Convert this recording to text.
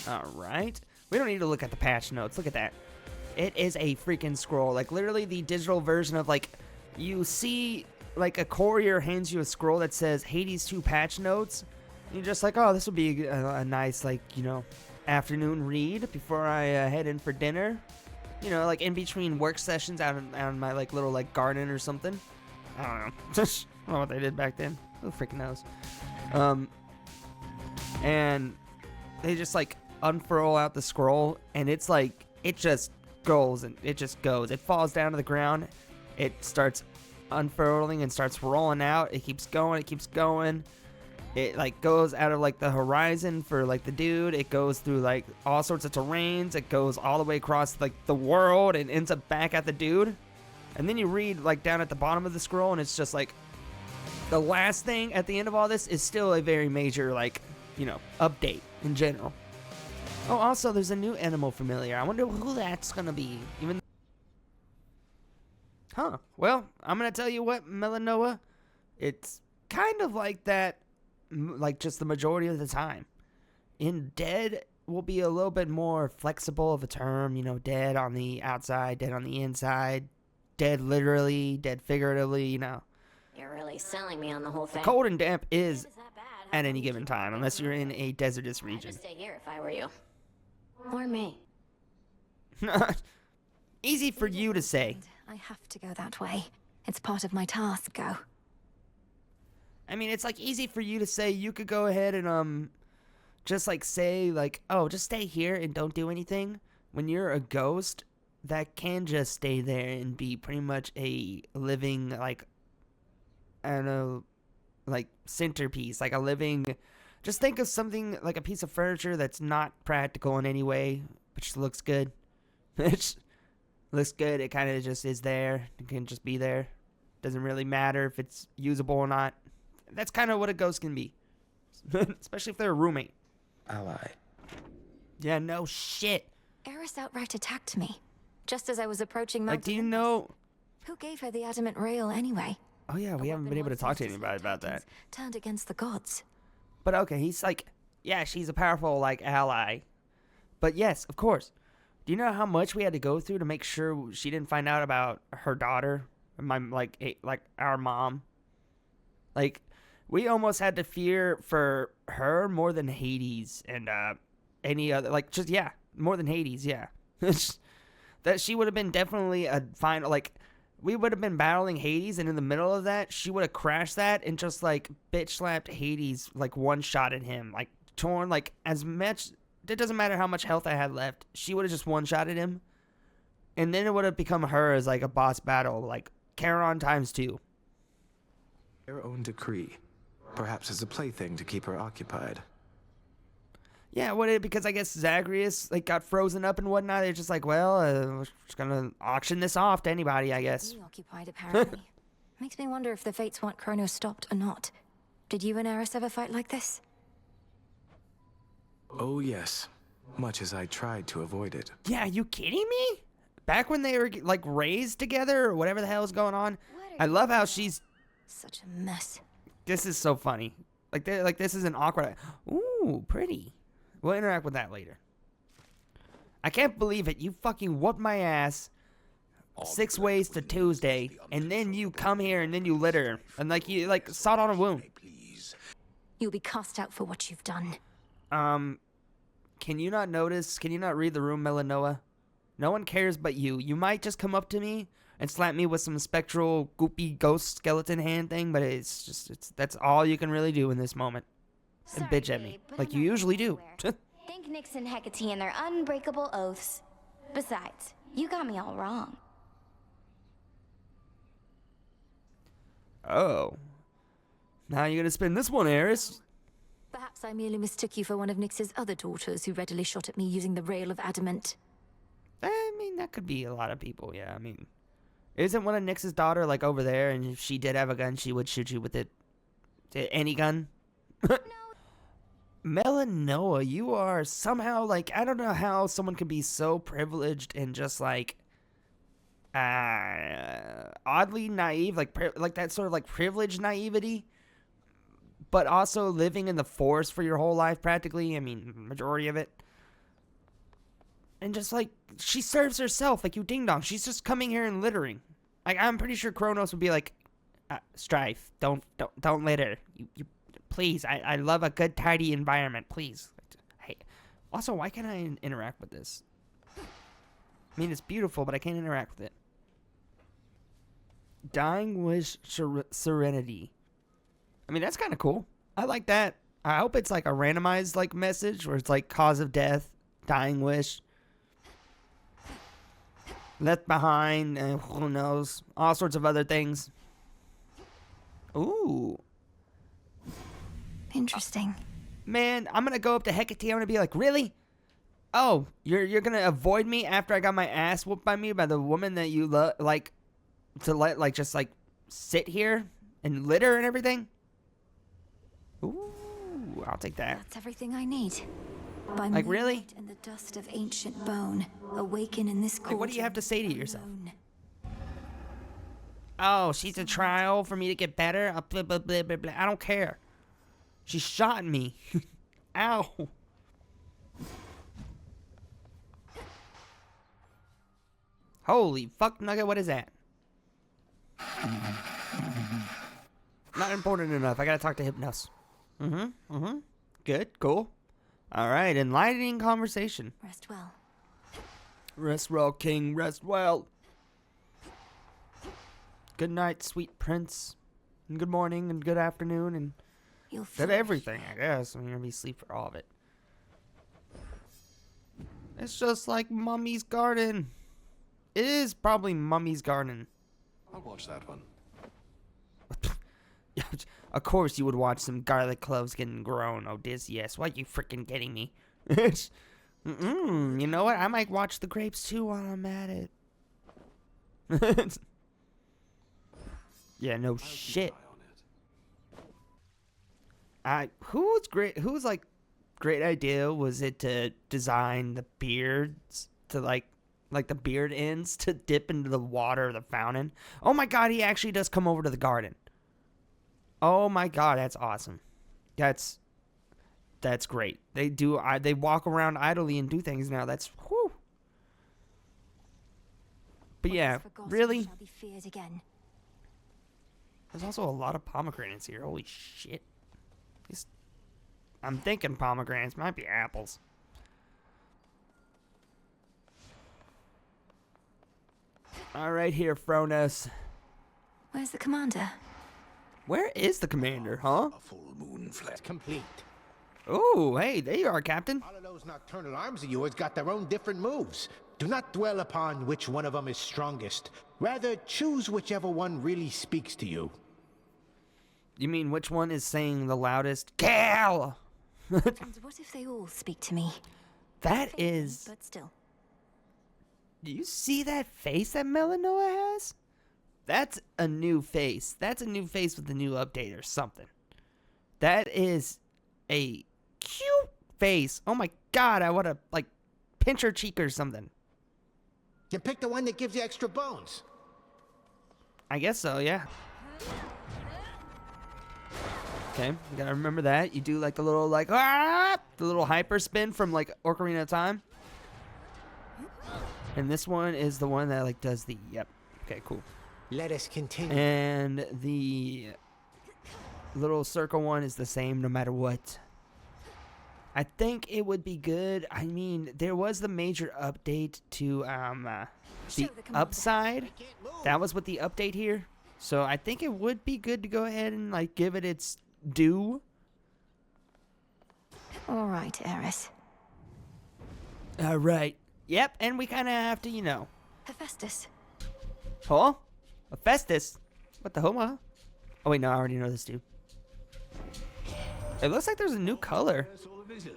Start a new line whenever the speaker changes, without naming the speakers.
All right. We don't need to look at the patch notes. Look at that. It is a freaking scroll. Like, literally the digital version of, like, you see, like, a courier hands you a scroll that says Hades 2 patch notes. And you're just like, oh, this would be a nice, like, you know, afternoon read before I head in for dinner. You know, like, in between work sessions out on my, like, little, like, garden or something. I don't know. I don't know what they did back then. Who freaking knows? And they just, like, unfurl out the scroll, and it's like, it just goes, and it just goes. It falls down to the ground. It starts unfurling and starts rolling out. It keeps going. It keeps going. It, like, goes out of, like, the horizon for, like, the dude. It goes through, like, all sorts of terrains. It goes all the way across, like, the world and ends up back at the dude. And then you read, like, down at the bottom of the scroll, and it's just, like, the last thing at the end of all this is still a very major, like, you know, update in general. Oh, also, there's a new animal familiar. I wonder who that's gonna be. Even. Huh. Well, I'm gonna tell you what, Melanoa. It's kind of like that, like, just the majority of the time. In Dead will be a little bit more flexible of a term, you know, dead on the outside, dead on the inside, dead literally, dead figuratively, you know.
You're really selling me on the whole thing.
Cold and damp is at any given time, unless you're in a desertous region.
I'd just stay here if I were you. Or me.
Easy for you to say.
I have to go that way. It's part of my task, Go.
I mean, it's like easy for you to say. You could go ahead and just like say like, oh, just stay here and don't do anything. When you're a ghost, that can just stay there and be pretty much a living, like, I don't know, like, centerpiece, like a living. Just think of something like a piece of furniture that's not practical in any way, but just looks good. It looks good. It kind of just is there. It can just be there. Doesn't really matter if it's usable or not. That's kind of what a ghost can be. Especially if they're a roommate.
Ally.
Yeah, no shit.
Eris outright attacked me, just as I was approaching Mount
Like, do you
Olympus.
know...
Who gave her the adamant rail anyway?
Oh yeah, we haven't been able to talk to anybody about that.
Turned against the gods.
But okay, he's like, yeah, she's a powerful, like, ally. But yes, of course. Do you know how much we had to go through to make sure she didn't find out about her daughter? Our mom? Like, we almost had to fear for her more than Hades and any other, like, just, yeah, more than Hades, yeah. That she would have been definitely a final, like, we would have been battling Hades, and in the middle of that, she would have crashed that and just, like, bitch slapped Hades, like, one-shotted him, like, torn, like, as much, it doesn't matter how much health I had left, she would have just one-shotted him, and then it would have become her as, like, a boss battle, like, Charon times 2.
Their own decree. Perhaps as a plaything to keep her occupied.
Yeah, because I guess Zagreus, like, got frozen up and whatnot. They're just like, well, we're just gonna auction this off to anybody, I guess.
Occupied, apparently. Makes me wonder if the fates want Chronos stopped or not. Did you and Eris ever fight like this?
Oh yes. Much as I tried to avoid it.
Yeah, are you kidding me? Back when they were, like, raised together or whatever the hell is going on. I love how she's...
Such a mess.
This is so funny. Like, this is an awkward... Ooh, pretty. We'll interact with that later. I can't believe it. You fucking whooped my ass 6 ways to Tuesday, and then you come here and then you litter. And, like, you, like, sawed on a wound.
You'll be cast out for what you've done.
Can you not notice? Can you not read the room, Melanoa? No one cares but you. You might just come up to me and slap me with some spectral, goopy ghost skeleton hand thing, but that's all you can really do in this moment. And bitch at me, like you usually do.
Think Nyx and Hecate and their unbreakable oaths. Besides, you got me all wrong.
Oh. Now you're gonna spin this one, Eris.
Perhaps I merely mistook you for one of Nyx's other daughters who readily shot at me using the rail of adamant.
I mean, that could be a lot of people, yeah. I mean, isn't one of Nyx's daughter, like, over there, and if she did have a gun, she would shoot you with it? Any gun? Melanoa, you are somehow, like, I don't know how someone can be so privileged and just, like, oddly naive, like that sort of, like, privileged naivety, but also living in the forest for your whole life, practically. I mean, majority of it. and just like she serves herself like you ding dong. She's just coming here and littering. Like I'm pretty sure Kronos would be like, Strife, don't litter. You please. I love a good tidy environment. Please. Hey, also why can't I interact with this? I mean it's beautiful, but I can't interact with it. Dying Wish Serenity. I mean that's kind of cool. I like that. I hope it's like a randomized like message where it's like cause of death, dying wish, left behind, and who knows, all sorts of other things. Ooh,
Interesting.
man, I'm gonna go up to Hecate. I'm gonna be like, really? Oh, you're gonna avoid me after I got my ass whooped by me by the woman that you like to let like just like sit here and litter and everything? Ooh. I'll take that.
That's everything I need. By
Like, really?
moonlight and the dust of ancient bone, awaken in this
Like, what do you have to say to
cauldron
yourself?
alone.
Oh, she's a trial for me to get better? Blah, blah, blah, blah, blah. I don't care. She shot me. Ow. Holy fuck, Nugget, what is that? Not important enough. I gotta talk to Hypnos. Good, cool. Alright, enlightening conversation.
Rest well.
Rest well, King, rest well. Good night, sweet prince. And good morning, and good afternoon, and
You'll
good
flourish.
everything, I guess. I mean, we sleep for all of it. It's just like Mummy's Garden. It is probably Mummy's Garden.
I'll watch that one.
Of course you would watch some garlic cloves getting grown, Odysseus. Why you freaking kidding me? You know what? I might watch the grapes too while I'm at it. Yeah, no shit. Whose like great idea was it to design the beards to like the beard ends to dip into the water of the fountain? Oh my god, he actually does come over to the garden. Oh my god, that's awesome. That's great. They walk around idly and do things now. That's whew. But yeah,
What is forgotten
really?
shall be feared again.
There's also a lot of pomegranates here. Holy shit. I'm thinking pomegranates. Might be apples. Alright here, Fronos.
Where's the commander?
Where is the commander, huh?
A full moon flat complete.
Oh, hey, there you are, Captain.
All of those nocturnal arms of yours got their own different moves. Do not dwell upon which one of them is strongest. Rather, choose whichever one really speaks to you.
You mean which one is saying the loudest? Gal!
And what if they all speak to me?
That
Faintly,
is...
But still.
Do you see that face that Melanoa has? That's a new face. That's a new face with a new update or something. That is a cute face. Oh my god, I want to, like, pinch her cheek or something.
You pick the one that gives you extra bones.
I guess so, yeah. Okay, you gotta remember that. You do, like, the little, like, the little hyper spin from, like, Ocarina of Time. And this one is the one that, like, does the, yep. Okay, cool.
Let us continue.
And the little circle one is the same no matter what. I think it would be good. I mean, there was the major update to the upside. That was with the update here. So I think it would be good to go ahead and like give it its due.
All right, Eris.
All right. Yep, and we kind of have to, you know.
Hephaestus.
Huh? Hephaestus? What the hell? Oh wait, no, I already know this dude. It looks like there's a new color.